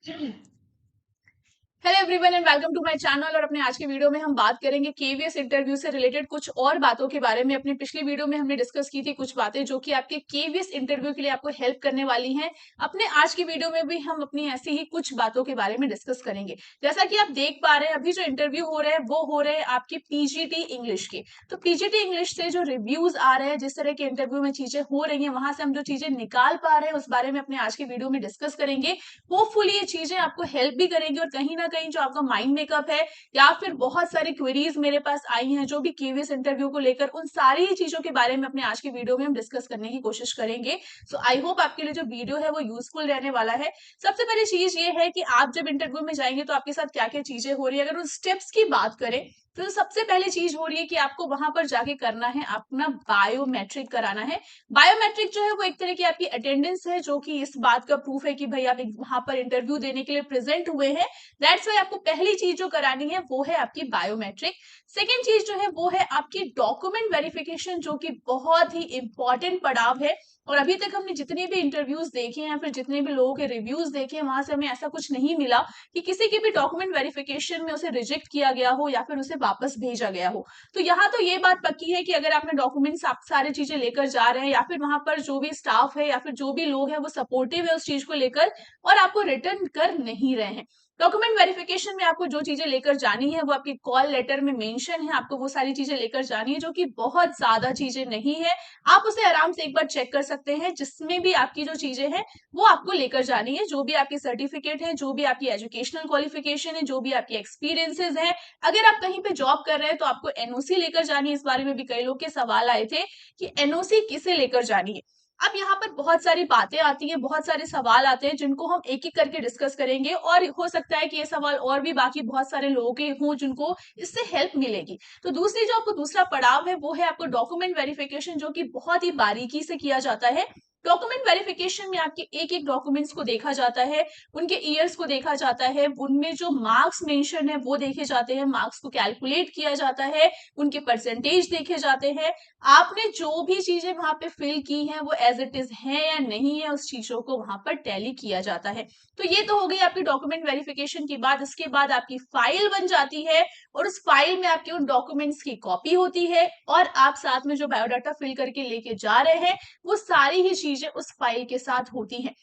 Hello everyone and welcome to my channel. और अपने आज की वीडियो में हम बात करेंगे केवीएस इंटरव्यू से रिलेटेड कुछ और बातों के बारे में। अपनी पिछली वीडियो में हमने डिस्कस की थी कुछ बातें जो कि आपके केवीएस इंटरव्यू के लिए आपको हेल्प करने वाली हैं। अपने आज की वीडियो में भी हम अपनी ऐसी ही कुछ बातों के बारे में डिस्कस करेंगे। जैसा कि आप देख पा रहे हैं, अभी जो इंटरव्यू हो रहे हैं वो हो रहे हैं आपके पीजीटी इंग्लिश के। तो पीजीटी इंग्लिश से जो रिव्यूज आ रहे हैं, जिस तरह के इंटरव्यू में चीजें हो रही है, वहां से हम जो चीजें निकाल पा रहे हैं उस बारे में अपने आज की वीडियो में डिस्कस करेंगे। होपफुली ये चीजें आपको हेल्प भी करेंगी और कहीं ना कहीं जो आपका माइंड मेकअप है या फिर बहुत सारी क्वेरीज मेरे पास आई हैं जो भी केवीएस इंटरव्यू को लेकर, उन सारी ही चीजों के बारे में अपने आज की वीडियो में हम डिस्कस करने की कोशिश करेंगे। सो आई होप आपके लिए जो वीडियो है वो यूजफुल रहने वाला है। सबसे पहली चीज ये है कि आप जब इंटरव्यू में जाएंगे तो आपके साथ क्या क्या चीजें हो रही है। अगर उन स्टेप्स की बात करें तो सबसे पहली चीज हो रही है कि आपको वहां पर जाके करना है, अपना बायोमेट्रिक कराना है। बायोमेट्रिक जो है वो एक तरह की आपकी अटेंडेंस है, जो कि इस बात का प्रूफ है कि भाई आप वहां पर इंटरव्यू देने के लिए प्रेजेंट हुए हैं। दैट्स वाई आपको पहली चीज जो करानी है वो है आपकी बायोमेट्रिक। सेकेंड चीज जो है वो है आपकी डॉक्यूमेंट वेरिफिकेशन, जो कि बहुत ही इंपॉर्टेंट पड़ाव है। और अभी तक हमने जितने भी इंटरव्यूज देखे हैं, फिर जितने भी लोगों के रिव्यूज देखे हैं, वहां से हमें ऐसा कुछ नहीं मिला कि किसी की भी डॉक्यूमेंट वेरिफिकेशन में उसे रिजेक्ट किया गया हो या फिर उसे वापस भेजा गया हो। तो यहाँ तो ये बात पक्की है कि अगर आपने डॉक्यूमेंट्स आप सारी चीजें लेकर जा रहे हैं या फिर वहां पर जो भी स्टाफ है या फिर जो भी लोग हैं वो सपोर्टिव है उस चीज को लेकर और आपको रिटर्न कर नहीं रहे हैं। डॉक्यूमेंट वेरिफिकेशन में आपको जो चीजें लेकर जानी है वो आपके कॉल लेटर में मेंशन है, आपको वो सारी चीजें लेकर जानी है, जो कि बहुत ज्यादा चीजें नहीं है। आप उसे आराम से एक बार चेक कर सकते हैं, जिसमें भी आपकी जो चीजें हैं वो आपको लेकर जानी है। जो भी आपकी सर्टिफिकेट है, जो भी आपकी एजुकेशनल क्वालिफिकेशन है, जो भी आपकी एक्सपीरियंसेस है। अगर आप कहीं पे जॉब कर रहे हैं तो आपको एनओसी लेकर जानी है। इस बारे में भी कई लोग के सवाल आए थे कि एनओसी किसे लेकर जानी है। अब यहाँ पर बहुत सारी बातें आती हैं, बहुत सारे सवाल आते हैं जिनको हम एक एक करके डिस्कस करेंगे, और हो सकता है कि ये सवाल और भी बाकी बहुत सारे लोगों के हों जिनको इससे हेल्प मिलेगी। तो दूसरी जो आपको दूसरा पड़ाव है वो है आपको डॉक्यूमेंट वेरिफिकेशन, जो कि बहुत ही बारीकी से किया जाता है। डॉक्यूमेंट वेरिफिकेशन में आपके एक एक डॉक्यूमेंट्स को देखा जाता है, उनके ईयर्स को देखा जाता है, उनमें जो मार्क्स मेंशन है वो देखे जाते हैं, मार्क्स को कैलकुलेट किया जाता है, उनके परसेंटेज देखे जाते हैं। आपने जो भी चीजें वहां पे फिल की हैं वो एज इट इज है या नहीं है, उस चीजों को वहां पर टैली किया जाता है। तो ये तो हो गई आपकी डॉक्यूमेंट वेरिफिकेशन की बात। इसके बाद आपकी फाइल बन जाती है और उस फाइल में आपके उन डॉक्यूमेंट्स की कॉपी होती है, और आप साथ में जो बायोडाटा फिल करके लेके जा रहे हैं वो सारी ही चीजें उस फाइल के साथ होती हैं।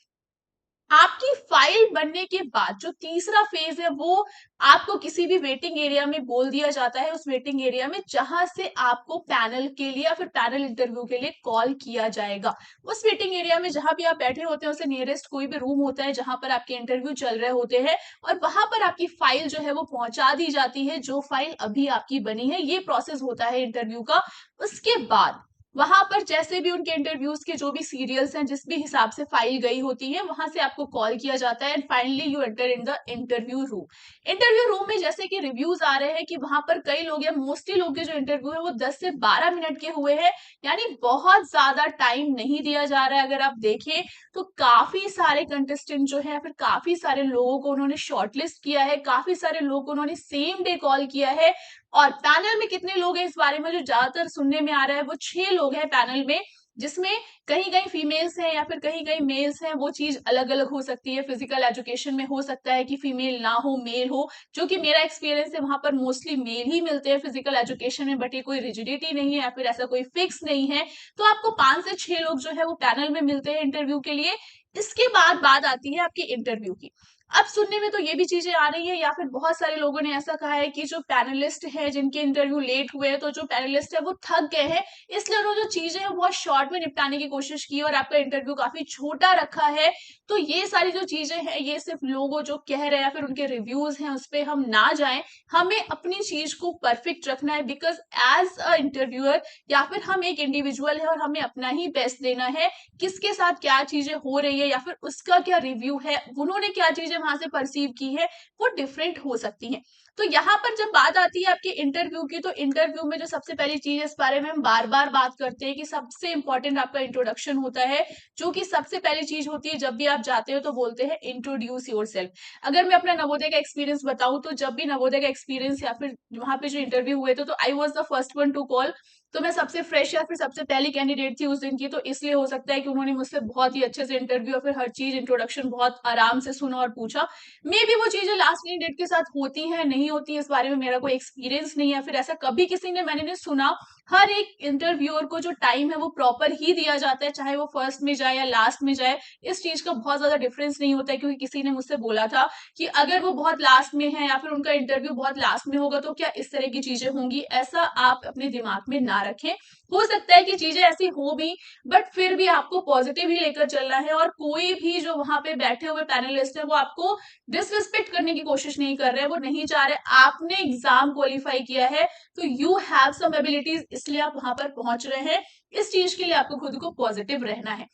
आपकी फाइल बनने के बाद जो तीसरा फेज है वो आपको किसी भी वेटिंग एरिया में बोल दिया जाता है, उस वेटिंग एरिया में जहां से आपको पैनल के लिए या फिर पैनल इंटरव्यू के लिए कॉल किया जाएगा। उस वेटिंग एरिया में जहां भी आप बैठे होते हैं उसे नियरेस्ट कोई भी रूम होता है जहां पर आपके इंटरव्यू चल रहे होते हैं, और वहां पर आपकी फाइल जो है वो पहुंचा दी जाती है, जो फाइल अभी आपकी बनी है। ये प्रोसेस होता है इंटरव्यू का। उसके बाद वहां पर जैसे भी उनके इंटरव्यूज के जो भी सीरियल्स हैं, जिस भी हिसाब से फाइल गई होती है, वहां से आपको कॉल किया जाता है and finally you enter in the interview room. Interview room में जैसे कि रिव्यूज आ रहे हैं कि वहां पर कई लोग या मोस्टली लोग के जो इंटरव्यू है वो 10 से 12 मिनट के हुए हैं, यानी बहुत ज्यादा टाइम नहीं दिया जा रहा है। अगर आप देखें तो काफी सारे कंटेस्टेंट जो है, फिर काफी सारे लोगों को उन्होंने शॉर्टलिस्ट किया है, काफी सारे लोगों को उन्होंने सेम डे कॉल किया है। और पैनल में कितने लोग हैं इस बारे में जो ज्यादातर सुनने में आ रहा है वो 6 लोग हैं पैनल में, जिसमें कहीं कहीं फीमेल्स हैं या फिर कहीं कहीं मेल्स हैं। वो चीज अलग अलग हो सकती है। फिजिकल एजुकेशन में हो सकता है कि फीमेल ना हो, मेल हो, जो कि मेरा एक्सपीरियंस है वहां पर मोस्टली मेल ही मिलते हैं फिजिकल एजुकेशन में, बट ये कोई रिजिडिटी नहीं है या फिर ऐसा कोई फिक्स नहीं है। तो आपको 5 से 6 लोग जो है वो पैनल में मिलते हैं इंटरव्यू के लिए। इसके बाद बात आती है आपके इंटरव्यू की। अब सुनने में तो ये भी चीजें आ रही है या फिर बहुत सारे लोगों ने ऐसा कहा है कि जो पैनलिस्ट है जिनके इंटरव्यू लेट हुए हैं, तो जो पैनलिस्ट है वो थक गए हैं, इसलिए उन्होंने जो चीजें हैं बहुत शॉर्ट में निपटाने की कोशिश की और आपका इंटरव्यू काफी छोटा रखा है। तो ये सारी जो चीजें हैं ये सिर्फ लोगों जो कह रहे हैं या फिर उनके रिव्यूज हैं उस पर हम ना जाएं। हमें अपनी चीज को परफेक्ट रखना है, बिकॉज एज अ इंटरव्यूअर या फिर हम एक इंडिविजुअल है और हमें अपना ही बेस्ट देना है। किसके साथ क्या चीजें हो रही है या फिर उसका क्या रिव्यू है, उन्होंने क्या चीजें वहां से परसीव की है, वो डिफरेंट हो सकती हैं। तो यहाँ पर जब बात आती है आपके इंटरव्यू की, तो इंटरव्यू में जो सबसे पहली चीज है इस बारे में हम बार बार बात करते हैं कि सबसे इंपॉर्टेंट आपका इंट्रोडक्शन होता है, जो कि सबसे पहली चीज होती है। जब भी आप जाते हो तो बोलते हैं इंट्रोड्यूस योर सेल्फ। अगर मैं अपना नवोदय का एक्सपीरियंस बताऊं तो जब भी नवोदय का एक्सपीरियंस या फिर वहां पे जो इंटरव्यू हुए थे तो I was the first one two call. तो मैं सबसे फ्रेश या फिर सबसे पहली कैंडिडेट थी उस दिन की, तो इसलिए हो सकता है कि उन्होंने मुझसे बहुत ही अच्छे से इंटरव्यू और फिर हर चीज इंट्रोडक्शन बहुत आराम से सुना और पूछा। मे बी वो चीजें लास्ट कैंडिडेट के साथ होती हैं नहीं होती हैं, इस बारे में मेरा कोई एक्सपीरियंस नहीं है, फिर ऐसा कभी किसी ने मैंने नहीं सुना। हर एक इंटरव्यूअर को जो टाइम है वो प्रॉपर ही दिया जाता है, चाहे वो फर्स्ट में जाए या लास्ट में जाए। इस चीज का बहुत ज्यादा डिफरेंस नहीं होता है, क्योंकि किसी ने मुझसे बोला था कि अगर वो बहुत लास्ट में है या फिर उनका इंटरव्यू बहुत लास्ट में होगा तो क्या इस तरह की चीजें होंगी, ऐसा आप अपने दिमाग में ना रखें। हो सकता है कि चीजें ऐसी हो भी, बट फिर भी आपको पॉजिटिव ही लेकर चलना है, और कोई भी जो वहां पे बैठे हुए पैनलिस्ट है वो आपको डिसरिस्पेक्ट करने की कोशिश नहीं कर रहे, वो नहीं चाह रहे। आपने एग्जाम क्वालिफाई किया है तो यू हैव सम एबिलिटीज, इसलिए आप वहां पर पहुंच रहे हैं। इस चीज के लिए आपको खुद को पॉजिटिव रहना है।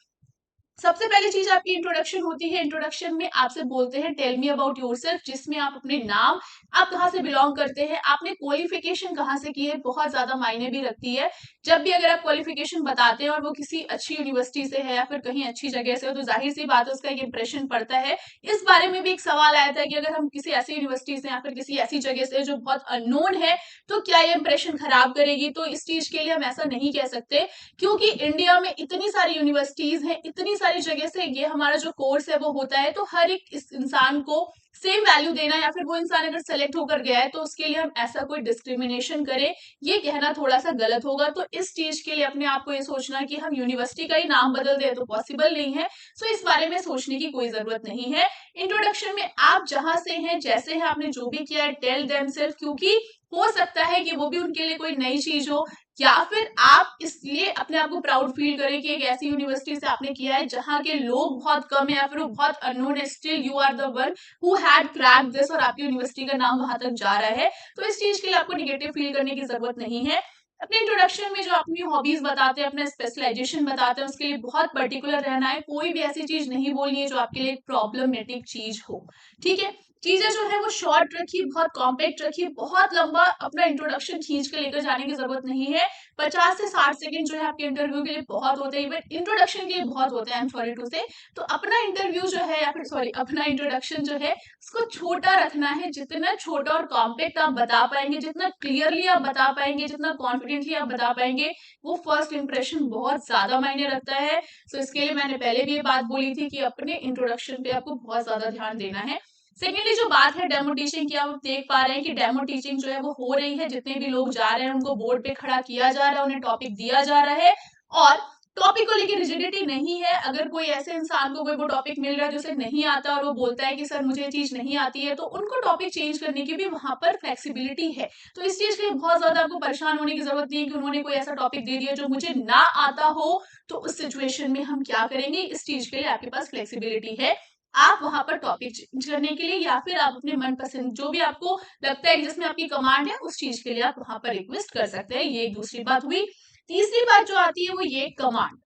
सबसे पहली चीज आपकी इंट्रोडक्शन होती है। इंट्रोडक्शन में आपसे बोलते हैं टेल मी अबाउट योरसेल्फ, जिसमें आप अपने नाम, आप कहाँ से बिलोंग करते हैं, आपने क्वालिफिकेशन कहाँ से की है, बहुत ज्यादा मायने भी रखती है। जब भी अगर आप क्वालिफिकेशन बताते हैं और वो किसी अच्छी यूनिवर्सिटी से है या फिर कहीं अच्छी जगह से हो, तो जाहिर सी बात है उसका एक इंप्रेशन पड़ता है। इस बारे में भी एक सवाल आया था कि अगर हम किसी ऐसी यूनिवर्सिटी से या फिर किसी ऐसी जगह से जो बहुत अननोन है, तो क्या ये इंप्रेशन खराब करेगी। तो इस चीज के लिए हम ऐसा नहीं कह सकते, क्योंकि इंडिया में इतनी सारी यूनिवर्सिटीज हैं, इतनी सारी जगह से ये हमारा जो कोर्स है वो होता है, तो हर एक इस इंसान को सेम वैल्यू देना, या फिर वो इंसान अगर सेलेक्ट होकर गया है तो उसके लिए हम ऐसा कोई डिस्क्रिमिनेशन करें, ये कहना थोड़ा सा गलत होगा। तो इस चीज के लिए अपने आप को ये सोचना कि हम यूनिवर्सिटी का ही नाम बदल दें तो पॉसिबल नहीं है। सो इस बारे में सोचने की कोई जरूरत नहीं है। इंट्रोडक्शन में आप जहां से हैं, जैसे हैं, आपने जो भी किया है, टेल देम सेल्फ, क्योंकि हो सकता है कि वो भी उनके लिए कोई नई चीज हो, या फिर आप इसलिए अपने आप को प्राउड फील करें कि एक ऐसी यूनिवर्सिटी से आपने किया है जहां के लोग बहुत कम है या फिर वो बहुत अननोन है, still you are the one who had cracked this, और आपकी यूनिवर्सिटी का नाम वहां तक जा रहा है। तो इस चीज के लिए आपको निगेटिव फील करने की जरूरत नहीं है। अपने इंट्रोडक्शन में जो अपनी हॉबीज बताते हैं, अपना स्पेशलाइजेशन बताते हैं, उसके लिए बहुत पर्टिकुलर रहना है। कोई भी ऐसी चीज नहीं बोलनी है जो आपके लिए प्रॉब्लमेटिक चीज हो। ठीक है, चीजें जो है वो शॉर्ट रखिए, बहुत कॉम्पैक्ट रखिए, बहुत लंबा अपना इंट्रोडक्शन खींच के लेकर जाने की जरूरत नहीं है। 50 से 60 सेकंड जो है आपके इंटरव्यू के लिए बहुत होते हैं, इवन इंट्रोडक्शन के लिए बहुत होते हैं, आई एम सॉरी टू से। तो अपना इंटरव्यू जो है, या फिर सॉरी अपना इंट्रोडक्शन जो है उसको छोटा रखना है। जितना छोटा और कॉम्पैक्ट आप बता पाएंगे, जितना क्लियरली आप बता पाएंगे, जितना कॉन्फिडेंटली आप बता पाएंगे, वो फर्स्ट इंप्रेशन बहुत ज्यादा मायने रखता है। सो इसके लिए मैंने पहले भी ये बात बोली थी कि अपने इंट्रोडक्शन पे आपको बहुत ज्यादा ध्यान देना है। सेकेंडली जो बात है डेमो टीचिंग की, आप देख पा रहे हैं कि डेमो टीचिंग जो है वो हो रही है। जितने भी लोग जा रहे हैं उनको बोर्ड पे खड़ा किया जा रहा है, उन्हें टॉपिक दिया जा रहा है, और टॉपिक को लेकर रिजिडिटी नहीं है। अगर कोई ऐसे इंसान को कोई वो टॉपिक मिल रहा है जो उसे नहीं आता और वो बोलता है कि सर मुझे ये चीज नहीं आती है, तो उनको टॉपिक चेंज करने की भी वहां पर फ्लेक्सिबिलिटी है। तो इस चीज के लिए बहुत ज्यादा आपको परेशान होने की जरूरत नहीं है कि उन्होंने कोई ऐसा टॉपिक दे दिया जो मुझे ना आता हो, तो उस सिचुएशन में हम क्या करेंगे। इस चीज के लिए आपके पास फ्लेक्सिबिलिटी है। आप वहां पर टॉपिक चेंज करने के लिए, या फिर आप अपने मनपसंद जो भी आपको लगता है कि जिसमें आपकी कमांड है, उस चीज के लिए आप वहां पर रिक्वेस्ट कर सकते हैं। ये एक दूसरी बात हुई। तीसरी बात जो आती है वो ये कमांड।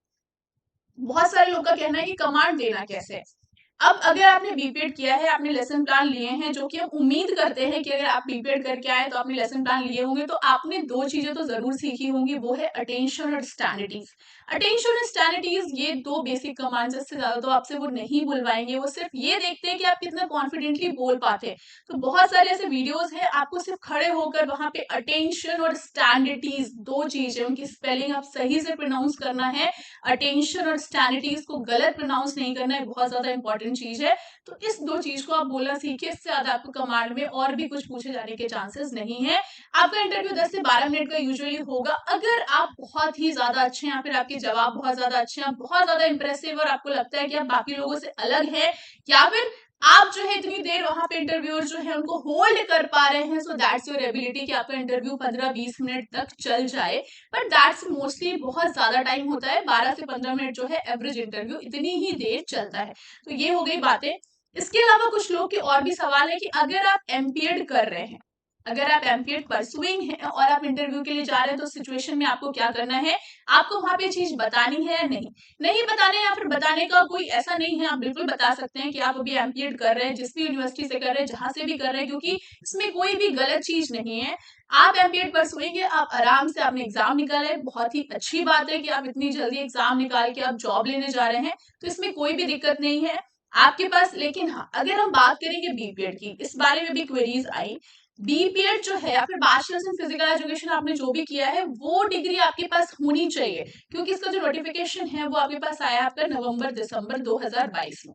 बहुत सारे लोग का कहना है कि कमांड देना कैसे है। अब अगर आपने बीपीएड किया है, आपने लेसन प्लान लिए हैं, जो कि हम उम्मीद करते हैं कि अगर आप बीपीएड करके आए तो आपने लेसन प्लान लिए होंगे, तो आपने दो चीजें तो जरूर सीखी होंगी, वो है अटेंशन और स्टैंडिटीज। अटेंशन और स्टैंडिटीज ये दो बेसिक कमांड्स, इससे ज्यादा तो आपसे वो नहीं बुलवाएंगे। वो सिर्फ ये देखते हैं कि आप कितना कॉन्फिडेंटली बोल पाते हैं। तो बहुत सारे ऐसे वीडियोस हैं, आपको सिर्फ खड़े होकर वहां पे अटेंशन और स्टैंडिटीज दो चीजें, उनकी स्पेलिंग आप सही से प्रोनाउंस करना है। अटेंशन और स्टैंडिटीज को गलत प्रोनाउंस नहीं करना है, बहुत ज्यादा इंपॉर्टेंट चीज है। तो इस दो चीज को आप बोलना सीखिए, इससे ज्यादा आपको कमांड में और भी कुछ पूछे जाने के चांसेस नहीं है। आपका इंटरव्यू 10 से 12 मिनट का यूजुअली होगा। अगर आप बहुत ही ज्यादा अच्छे हैं, या फिर आपके जवाब बहुत ज्यादा अच्छे हैं, बहुत ज्यादा इंप्रेसिव, और आपको लगता है कि आप बाकी लोगों से अलग हैं, या फिर आप जो है इतनी देर वहां पे इंटरव्यूअर जो है उनको होल्ड कर पा रहे हैं, सो दैट्स योर एबिलिटी कि आपका इंटरव्यू 15-20 मिनट तक चल जाए। बट दैट्स मोस्टली बहुत ज्यादा टाइम होता है, 12 से 15 मिनट जो है एवरेज इंटरव्यू इतनी ही देर चलता है। तो ये हो गई बातें। इसके अलावा कुछ लोग के और भी सवाल है कि अगर आप एमपीएड कर रहे हैं, अगर आप एमपीएड परसुइंग हैं और आप इंटरव्यू के लिए जा रहे हैं, तो सिचुएशन में आपको क्या करना है। आपको वहां पे चीज बतानी है या नहीं बताने, या फिर बताने का कोई ऐसा नहीं है। आप बिल्कुल बता सकते हैं कि आप अभी एमपीएड कर रहे हैं, जिस भी यूनिवर्सिटी से कर रहे हैं, जहां से भी कर रहे हैं, क्योंकि इसमें कोई भी गलत चीज नहीं है। आप एमपीएड परसुइंग है, आप आराम से आपने एग्जाम निकाला है, बहुत ही अच्छी बात है कि आप इतनी जल्दी एग्जाम निकाल के आप जॉब लेने जा रहे हैं, तो इसमें कोई भी दिक्कत नहीं है आपके पास। लेकिन हाँ, अगर हम बात करेंगे बीपीएड की, इस बारे में भी क्वेरीज आई बीपीएड जो है या फिर बैचलर्स इन फिजिकल एजुकेशन आपने जो भी किया है वो डिग्री आपके पास होनी चाहिए, क्योंकि इसका जो नोटिफिकेशन है वो आपके पास आया आपका नवंबर दिसंबर 2022 में।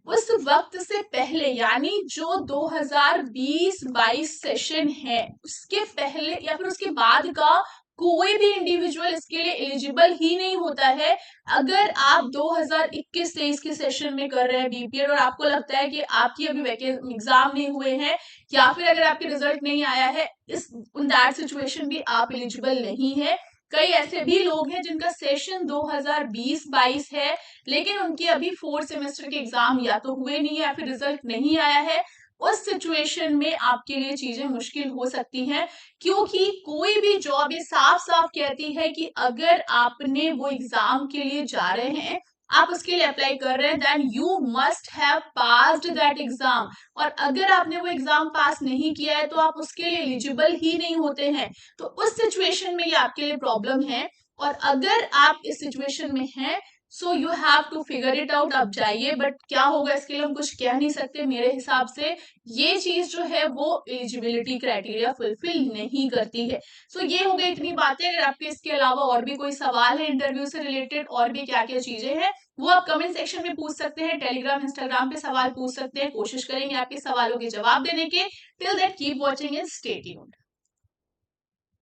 उस वक्त से पहले यानी जो 2020-22 सेशन है उसके पहले या फिर उसके बाद का कोई भी इंडिविजुअल इसके लिए एलिजिबल ही नहीं होता है। अगर आप 2021-23 के सेशन में कर रहे हैं बीपीएड और आपको लगता है कि आपकी अभी एग्जाम नहीं हुए हैं या फिर अगर आपके रिजल्ट नहीं आया है, इस इन दैट सिचुएशन भी आप एलिजिबल नहीं है। कई ऐसे भी लोग हैं जिनका सेशन 2020-22 है लेकिन उनके अभी 4th सेमेस्टर के एग्जाम या तो हुए नहीं है या फिर रिजल्ट नहीं आया है। उस सिचुएशन में आपके लिए चीजें मुश्किल हो सकती हैं, क्योंकि कोई भी जॉब ये साफ साफ कहती है कि अगर आपने वो एग्जाम के लिए जा रहे हैं, आप उसके लिए अप्लाई कर रहे हैं, then you must have passed that exam. और अगर आपने वो एग्जाम पास नहीं किया है तो आप उसके लिए एलिजिबल ही नहीं होते हैं। तो उस सिचुएशन में ये आपके लिए प्रॉब्लम है। और अगर आप इस सिचुएशन में हैं, so you have to figure it out. अब जाइए, बट क्या होगा इसके लिए हम कुछ कह नहीं सकते। मेरे हिसाब से ये चीज जो है वो एलिजिबिलिटी क्राइटेरिया फुलफिल नहीं करती है। सो ये हो गई इतनी बातें। अगर आपके इसके अलावा और भी कोई सवाल है इंटरव्यू से रिलेटेड, और भी क्या क्या चीजें हैं, वो आप कमेंट सेक्शन में पूछ सकते हैं। टेलीग्राम इंस्टाग्राम पे सवाल पूछ सकते हैं, कोशिश करेंगे आपके सवालों के जवाब देने के। Till that keep watching and stay tuned.